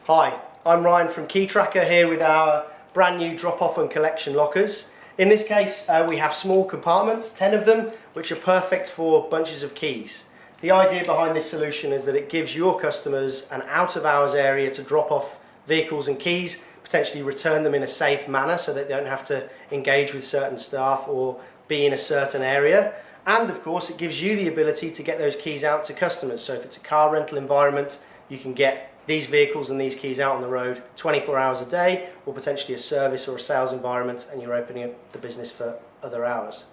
Hi, I'm Ryan from KeyTracker here with our brand new drop-off and collection lockers. In this case we have small compartments, 10 of them, which are perfect for bunches of keys. The idea behind this solution is that it gives your customers an out-of-hours area to drop off vehicles and keys, potentially return them in a safe manner so that they don't have to engage with certain staff or be in a certain area. And of course it gives you the ability to get those keys out to customers. So if it's a car rental environment, you can get these vehicles and these keys out on the road 24 hours a day, or potentially a service or a sales environment, and you're opening up the business for other hours.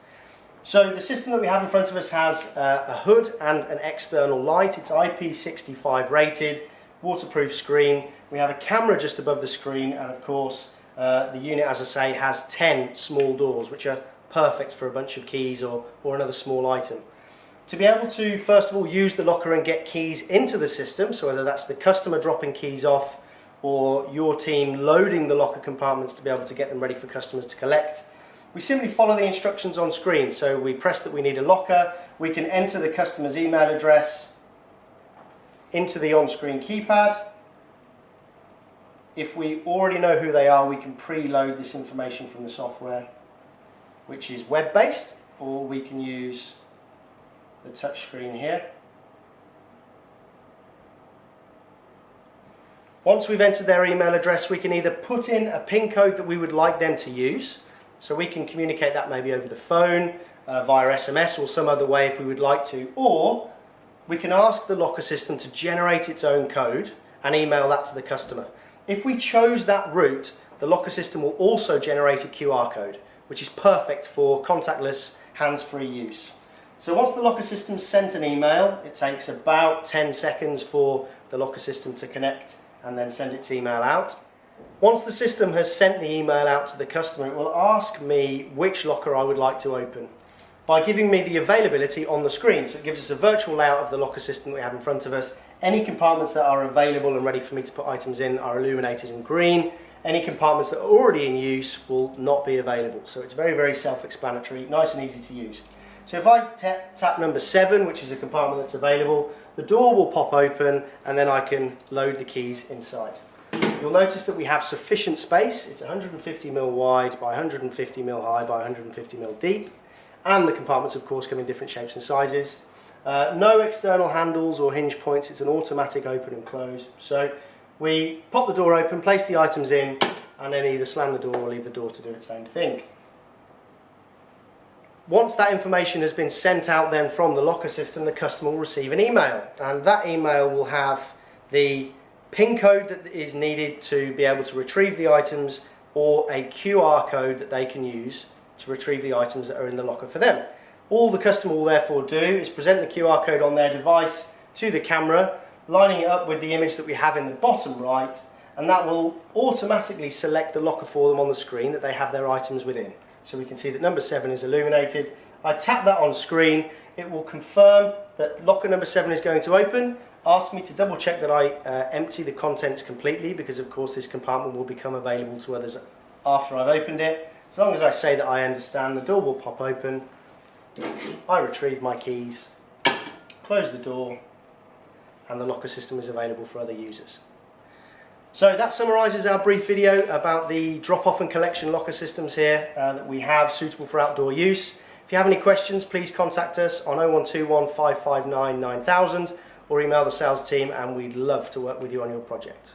So the system that we have in front of us has a hood and an external light. It's IP65 rated, waterproof screen. We have a camera just above the screen, and of course the unit, as I say, has 10 small doors which are perfect for a bunch of keys or another small item. To be able to first of all use the locker and get keys into the system, so whether that's the customer dropping keys off or your team loading the locker compartments to be able to get them ready for customers to collect, we simply follow the instructions on screen. So we press that we need a locker, we can enter the customer's email address into the on-screen keypad. If we already know who they are, we can preload this information from the software, which is web-based, or we can use the touch screen here. Once we've entered their email address, we can either put in a PIN code that we would like them to use, so we can communicate that maybe over the phone, via SMS or some other way if we would like to, or we can ask the locker system to generate its own code and email that to the customer. If we chose that route, the locker system will also generate a QR code, which is perfect for contactless, hands-free use. So once the locker system's sent an email, it takes about 10 seconds for the locker system to connect and then send its email out. Once the system has sent the email out to the customer, it will ask me which locker I would like to open by giving me the availability on the screen. So it gives us a virtual layout of the locker system that we have in front of us. Any compartments that are available and ready for me to put items in are illuminated in green. Any compartments that are already in use will not be available. So it's very, very self-explanatory, nice and easy to use. So if I tap number 7, which is a compartment that's available, the door will pop open and then I can load the keys inside. You'll notice that we have sufficient space. It's 150mm wide by 150mm high by 150mm deep, and the compartments of course come in different shapes and sizes. No external handles or hinge points, it's an automatic open and close. So we pop the door open, place the items in, and then either slam the door or leave the door to do its own thing. Once that information has been sent out then from the locker system, the customer will receive an email, and that email will have the PIN code that is needed to be able to retrieve the items, or a QR code that they can use to retrieve the items that are in the locker for them. All the customer will therefore do is present the QR code on their device to the camera, lining it up with the image that we have in the bottom right, and that will automatically select the locker for them on the screen that they have their items within. So we can see that number 7 is illuminated. I tap that on screen, it will confirm that locker number 7 is going to open, ask me to double check that I empty the contents completely, because of course this compartment will become available to others after I've opened it. As long as I say that I understand, the door will pop open, I retrieve my keys, close the door, and the locker system is available for other users. So that summarises our brief video about the drop-off and collection locker systems here that we have suitable for outdoor use. If you have any questions, please contact us on 0121 559 9000 or email the sales team, and we'd love to work with you on your project.